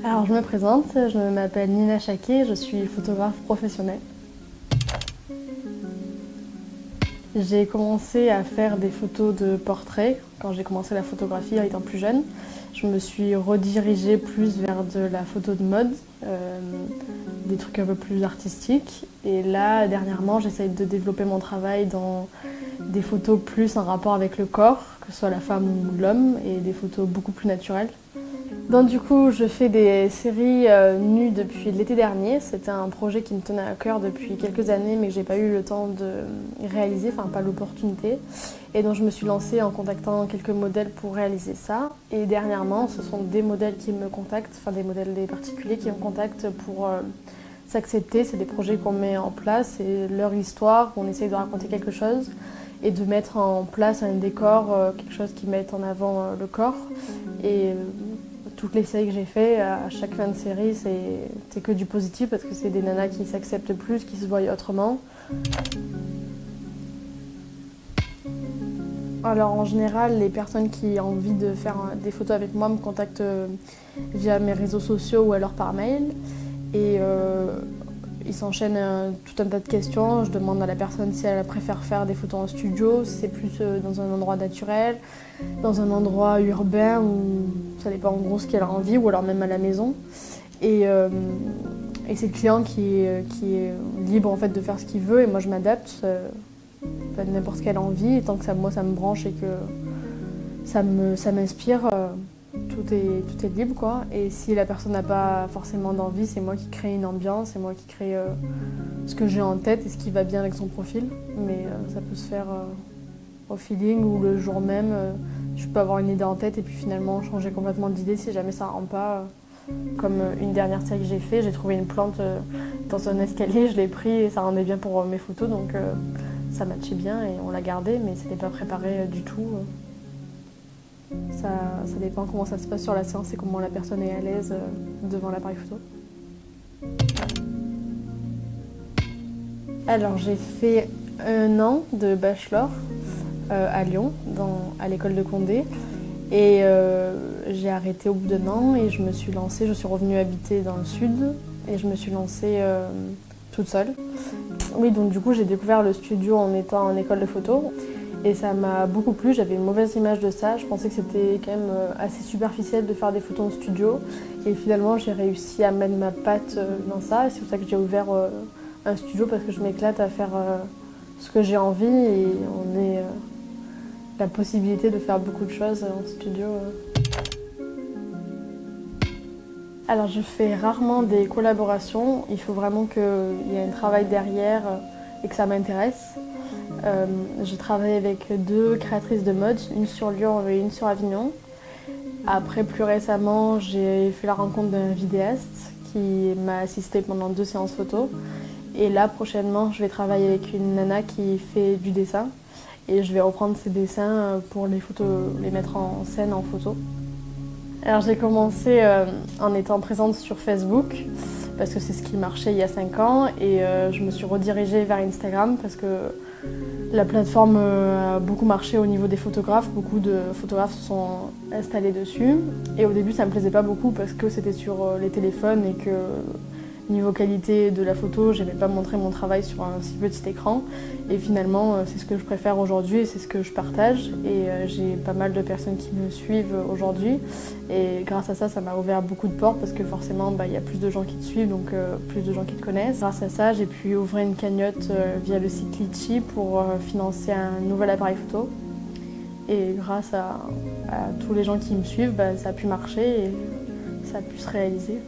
Alors je me présente, je m'appelle Nina Chaquet, je suis photographe professionnelle. J'ai commencé à faire des photos de portraits quand j'ai commencé la photographie en étant plus jeune. Je me suis redirigée plus vers de la photo de mode, des trucs un peu plus artistiques. Et là, dernièrement, j'essaye de développer mon travail dans des photos plus en rapport avec le corps, que ce soit la femme ou l'homme, et des photos beaucoup plus naturelles. Donc du coup, je fais des séries nues depuis l'été dernier. C'était un projet qui me tenait à cœur depuis quelques années, mais que j'ai pas eu le temps de réaliser, enfin pas l'opportunité. Et donc je me suis lancée en contactant quelques modèles pour réaliser ça. Et dernièrement, ce sont des modèles qui me contactent, enfin des particuliers qui me contactent pour s'accepter. C'est des projets qu'on met en place, c'est leur histoire, on essaye de raconter quelque chose et de mettre en place un décor, quelque chose qui mette en avant le corps. Et toutes les séries que j'ai fait, à chaque fin de série, c'est que du positif parce que c'est des nanas qui s'acceptent plus, qui se voient autrement. Alors en général, les personnes qui ont envie de faire des photos avec moi me contactent via mes réseaux sociaux ou alors par mail. Et il s'enchaîne tout un tas de questions. Je demande à la personne si elle préfère faire des photos en studio, si c'est plus dans un endroit naturel, dans un endroit urbain, ou ça dépend en gros ce qu'elle a envie, ou alors même à la maison. Et c'est le client qui est libre en fait de faire ce qu'il veut et moi je m'adapte à n'importe quelle envie. Et tant que moi ça me branche et que ça m'inspire, tout est libre quoi. Et si la personne n'a pas forcément d'envie, c'est moi qui crée une ambiance, c'est moi qui crée ce que j'ai en tête et ce qui va bien avec son profil. Mais ça peut se faire au feeling ou le jour même. Je peux avoir une idée en tête et puis finalement changer complètement d'idée si jamais ça ne rend pas. Comme une dernière série que j'ai fait, j'ai trouvé une plante dans un escalier, je l'ai pris et ça rendait bien pour mes photos, donc ça matchait bien et on l'a gardé, mais c'était pas préparé du tout. Ça dépend comment ça se passe sur la séance et comment la personne est à l'aise devant l'appareil photo. Alors j'ai fait 1 an de bachelor à Lyon, à l'école de Condé. Et j'ai arrêté au bout d'1 an et je me suis lancée, je suis revenue habiter dans le sud et je me suis lancée toute seule. Oui, donc du coup j'ai découvert le studio en étant en école de photo et ça m'a beaucoup plu, j'avais une mauvaise image de ça, je pensais que c'était quand même assez superficiel de faire des photos en studio et finalement j'ai réussi à mettre ma patte dans ça et c'est pour ça que j'ai ouvert un studio parce que je m'éclate à faire ce que j'ai envie et on est la possibilité de faire beaucoup de choses en studio. Alors je fais rarement des collaborations, il faut vraiment qu'il y ait un travail derrière et que ça m'intéresse. J'ai travaillé avec 2 créatrices de mode, une sur Lyon et une sur Avignon. Après, plus récemment, j'ai fait la rencontre d'un vidéaste qui m'a assisté pendant 2 séances photo. Et là, prochainement, je vais travailler avec une nana qui fait du dessin. Et je vais reprendre ces dessins pour les mettre en scène en photo. Alors j'ai commencé en étant présente sur Facebook parce que c'est ce qui marchait il y a 5 ans et je me suis redirigée vers Instagram parce que la plateforme a beaucoup marché au niveau des photographes. Beaucoup de photographes se sont installés dessus et au début ça me plaisait pas beaucoup parce que c'était sur les téléphones et que niveau qualité de la photo, j'aimais pas montrer mon travail sur un si petit écran. Et finalement, c'est ce que je préfère aujourd'hui et c'est ce que je partage. Et j'ai pas mal de personnes qui me suivent aujourd'hui. Et grâce à ça, ça m'a ouvert beaucoup de portes parce que forcément, il y a plus de gens qui te suivent, donc plus de gens qui te connaissent. Grâce à ça, j'ai pu ouvrir une cagnotte via le site Litchi pour financer un nouvel appareil photo. Et grâce à tous les gens qui me suivent, ça a pu marcher et ça a pu se réaliser.